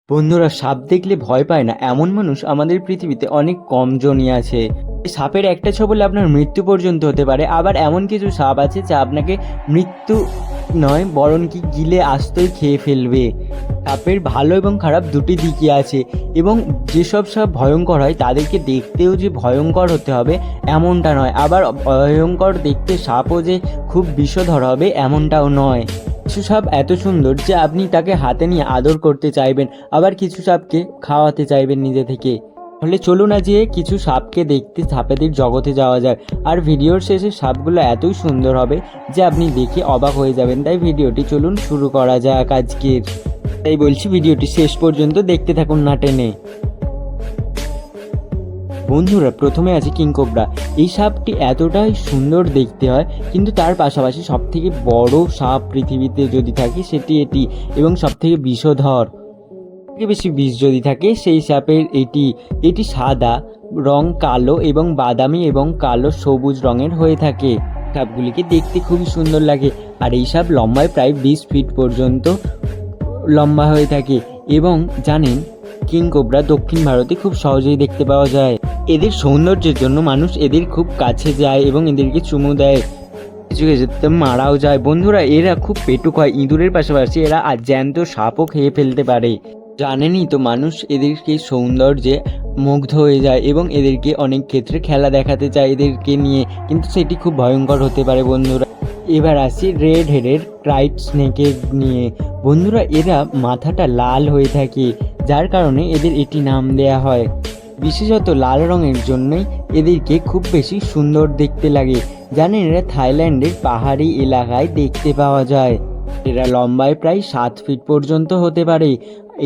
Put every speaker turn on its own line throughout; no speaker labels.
বন্ধুরা, সাপ দেখলে ভয় পায় না এমন মানুষ আমাদের পৃথিবীতে অনেক কম জনই আছে। সাপের একটা ছোবলে আপনার মৃত্যু পর্যন্ত হতে পারে। আবার এমন কিছু সাপ আছে যা আপনাকে মৃত্যু নয় বরং কি গিলে আস্তই খেয়ে ফেলবে। সাপের ভালো এবং খারাপ দুটি দিকই আছে, এবং যেসব সাপ ভয়ঙ্কর হয় তাদেরকে দেখতেও যে ভয়ঙ্কর হতে হবে এমনটা নয়, আবার ভয়ঙ্কর দেখতে সাপও যে খুব বিষধর হবে এমনটাও নয়। কিছু সাপ এত সুন্দর যে আপনি তাকে হাতে নিয়ে আদর করতে চাইবেন, আবার কিছু সাপকে খাওয়াতে চাইবেন নিজে থেকে। তাহলে চলুন আজ কিছু সাপকে দেখতে সাপেদের জগতে যাওয়া যায়। আর ভিডিওর শেষে সাপগুলো এতই সুন্দর হবে যে আপনি দেখে অবাক হয়ে যাবেন। তাই ভিডিওটি চলুন শুরু করা যাক আজকের। তাই বলছি ভিডিওটি শেষ পর্যন্ত দেখতে থাকুন না টেনে। বন্ধুরা, প্রথমে আছে কিংকোবরা। এই সাপটি এতটাই সুন্দর দেখতে হয়, কিন্তু তার পাশাপাশি সবথেকে বড় সাপ পৃথিবীতে যদি থাকে সেটি এটি, এবং সবথেকে বিষধর। বেশি বিষ যদি থাকে সেই সাপের এটি সাদা রং, কালো এবং বাদামি এবং কালো সবুজ রঙের হয়ে থাকে। সাপগুলিকে দেখতে খুবই সুন্দর লাগে, আর এই সাপ লম্বায় প্রায় 20 ফিট পর্যন্ত লম্বা হয়ে থাকে। এবং জানেন, কিংকোবরা দক্ষিণ ভারতে খুব সহজেই দেখতে পাওয়া যায়। এদের সৌন্দর্যের জন্য মানুষ এদের খুব কাছে যায় এবং এদেরকে চুমু দেয়, কিছু ক্ষেত্রে মারাও যায়। বন্ধুরা, এরা খুব পেটুক হয়। ইঁদুরের পাশাপাশি এরা জ্যান্ত সাপও খেয়ে ফেলতে পারে। জানেনই তো, মানুষ এদেরকে সৌন্দর্যে মুগ্ধ হয়ে যায় এবং এদেরকে অনেক ক্ষেত্রে খেলা দেখাতে চায় এদেরকে নিয়ে, কিন্তু সেটি খুব ভয়ঙ্কর হতে পারে। বন্ধুরা, এবার আসি রেড হেডের ট্রাইট স্নেকের নিয়ে। বন্ধুরা, এরা মাথাটা লাল হয়ে থাকে, যার কারণে এদের এটি নাম দেয়া হয়। বিশেষত লাল রঙের জন্যই এদেরকে খুব বেশি সুন্দর দেখতে লাগে। জানেন, এরা থাইল্যান্ডের পাহাড়ি এলাকায় দেখতে পাওয়া যায়। এরা লম্বায় প্রায় 7 ফিট পর্যন্ত হতে পারে,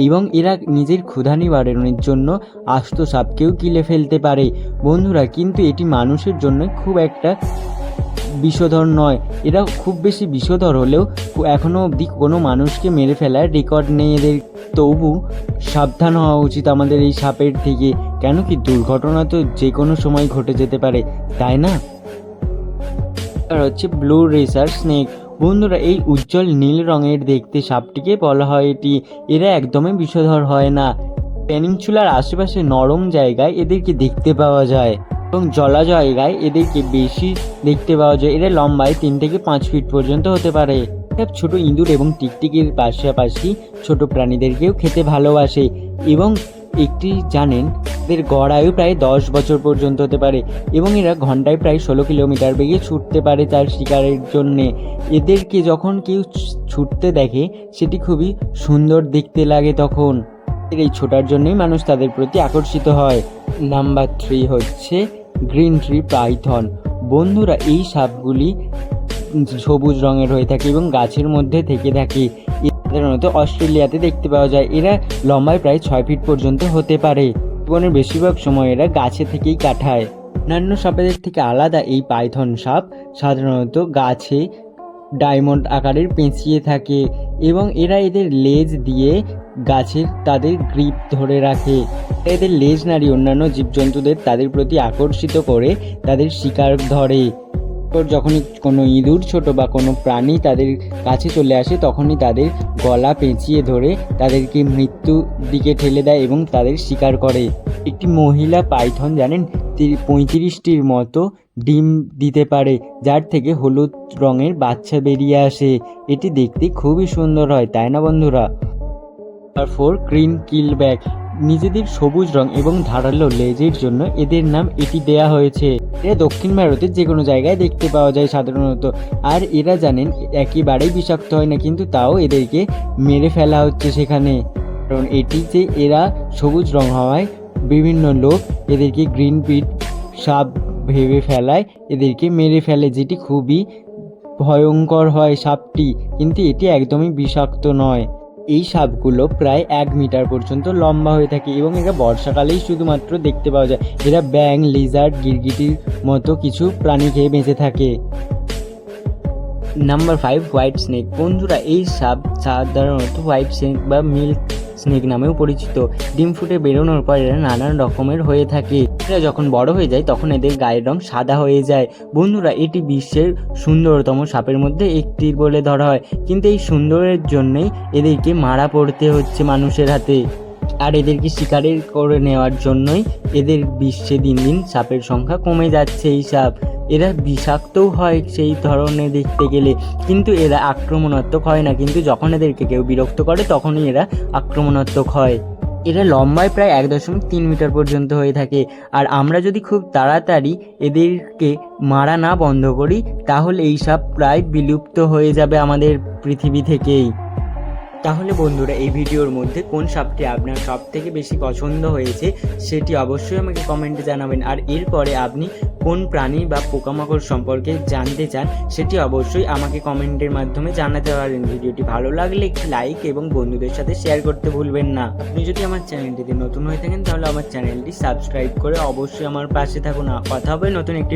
এবং এরা নিজের ক্ষুধা নিবারণের জন্য আস্ত সাপকেও গিলে ফেলতে পারে। বন্ধুরা, কিন্তু এটি মানুষের জন্য খুব একটা বিষধর নয়। এরা খুব বেশি বিষধর হলেও এখনও অবধি কোনো মানুষকে মেরে ফেলার রেকর্ড নেই এদের। তবু সাবধান হওয়া উচিত আমাদের এই সাপের থেকে, কেন কি দুর্ঘটনা তো যে কোনো সময় ঘটে যেতে পারে, তাই না? আর হচ্ছে ব্লু রেসার স্নেক। বন্ধুরা, এই উজ্জ্বল নীল রঙের দেখতে সাপটিকে বলা হয় এটি। এরা একদমই বিষধর হয় না। পেনিনসুলার আশেপাশে নরম জায়গায় এদেরকে দেখতে পাওয়া যায়, এবং জলা জায়গায় এদেরকে বেশি দেখতে পাওয়া যায়। এরা লম্বায় 3 থেকে 5 ফিট পর্যন্ত হতে পারে। ছোট ইঁদুর এবং টিকটিকির পাশাপাশি ছোট প্রাণীদেরকেও খেতে ভালোবাসে। এবং একটি জানেন, এদের গড় আয়ু প্রায় 10 বছর পর্যন্ত হতে পারে, এবং এরা ঘন্টায় প্রায় 16 কিলোমিটার বেগে ছুটতে পারে তার শিকারের জন্যে। এদেরকে যখন কেউ ছুটতে দেখে সেটি খুবই সুন্দর দেখতে লাগে তখন। এই ছোটার জন্যই মানুষ তাদের প্রতি আকর্ষিত হয়। নাম্বার 3 হচ্ছে গ্রিন ট্রি পাইথন। বন্ধুরা, এই সাপগুলি সবুজ রঙের হয়ে থাকে এবং গাছের মধ্যে থেকে থাকে। সাধারণত অস্ট্রেলিয়াতে দেখতে পাওয়া যায়। এরা লম্বায় প্রায় 6 ফিট পর্যন্ত হতে পারে। জীবনের বেশিরভাগ সময় এরা গাছে থেকেই কাটায়। অন্যান্য সাপেদের থেকে আলাদা এই পাইথন সাপ সাধারণত গাছে ডায়মন্ড আকারের পেঁচিয়ে থাকে, এবং এরা এদের লেজ দিয়ে গাছের তাদের গ্রিপ ধরে রাখে। এদের লেজ নাড়ি অন্যান্য জীবজন্তুদের তাদের প্রতি আকর্ষিত করে তাদের শিকার ধরে। যখনই কোনো ইঁদুর, ছোট বা কোনো প্রাণী তাদের কাছে চলে আসে, তখনই তাদের গলা পেঁচিয়ে ধরে তাদেরকে মৃত্যুর দিকে ঠেলে দেয় এবং তাদের শিকার করে। একটি মহিলা পাইথন জানেন 35টির মতো ডিম দিতে পারে, যার থেকে হলুদ রঙের বাচ্চা বেরিয়ে আসে। এটি দেখতে খুবই সুন্দর হয়, তাই না বন্ধুরা? তারপর গ্রিন কিলব্যাক। নিজেদের সবুজ রং এবং ধারালো লেজের জন্য এদের নাম এটি দেয়া হয়েছে। এরা দক্ষিণ ভারতের যে কোনো জায়গায় দেখতে পাওয়া যায় সাধারণত। আর এরা জানেন একেবারেই বিষাক্ত হয় না, কিন্তু তাও এদেরকে মেরে ফেলা হচ্ছে সেখানে, কারণ এটি যে এরা সবুজ রং হওয়ায় বিভিন্ন লোক এদেরকে গ্রিন পিট সাপ ভেবে ফেলায়, এদেরকে মেরে ফেলে, যেটি খুবই ভয়ঙ্কর হয় সাপটি, কিন্তু এটি একদমই বিষাক্ত নয়। এই সাপগুলো প্রায় 1 মিটার পর্যন্ত লম্বা হয়ে থাকে, এবং এরা বর্ষাকালেই শুধুমাত্র দেখতে পাওয়া যায়। এরা ব্যাং, লিজার্ড, গিরগিটির মতো কিছু প্রাণী খেয়ে বেঁচে থাকে। Number 5 white snake. বন্ধুরা, এই সাপ সাধারণত হোয়াইট স্নেক বা মিল্ক স্নেক নামেও পরিচিত। ডিম ফুটে বেরোনোর পর এরা নানান রকমের হয়ে থাকে। এরা যখন বড় হয়ে যায় তখন এদের গায়ের রং সাদা হয়ে যায়। বন্ধুরা, এটি বিশ্বের সুন্দরতম সাপের মধ্যে একটি বলে ধরা হয়, কিন্তু এই সুন্দরের জন্যই এদেরকে মারা পড়তে হচ্ছে মানুষের হাতে। আর এদেরকে শিকারের করে নেওয়ার জন্যই এদের বিশ্বে দিন দিন সাপের সংখ্যা কমে যাচ্ছে। এই সাপ এরা বিষাক্তও হয় সেই ধরনের দেখতে গেলে, কিন্তু এরা আক্রমণাত্মক হয় না। কিন্তু যখন এদেরকে কেউ বিরক্ত করে তখনই এরা আক্রমণাত্মক হয়। এরা লম্বায় প্রায় 1.3 মিটার পর্যন্ত হয়ে থাকে। আর আমরা যদি খুব তাড়াতাড়ি এদেরকে মারা না বন্ধ করি তাহলে এই সাপ প্রায় বিলুপ্ত হয়ে যাবে আমাদের পৃথিবী থেকেই। তাহলে বন্ধুরা, এই ভিডিওর মধ্যে কোন সাপটি আপনার সব থেকে বেশি পছন্দ হয়েছে সেটি অবশ্যই আমাকে কমেন্টে জানাবেন। আর এরপরে আপনি কোন প্রাণী বা পোকামাকড় সম্পর্কে জানতে চান সেটি অবশ্যই আমাকে কমেন্টের মাধ্যমে জানাতে পারেন। ভিডিওটি ভালো লাগলে একটি লাইক এবং বন্ধুদের সাথে শেয়ার করতে ভুলবেন না। আপনি যদি আমার চ্যানেলটিতে নতুন হয়ে থাকেন তাহলে আমার চ্যানেলটি সাবস্ক্রাইব করে অবশ্যই আমার পাশে থাকুন। কথা হবে নতুন একটি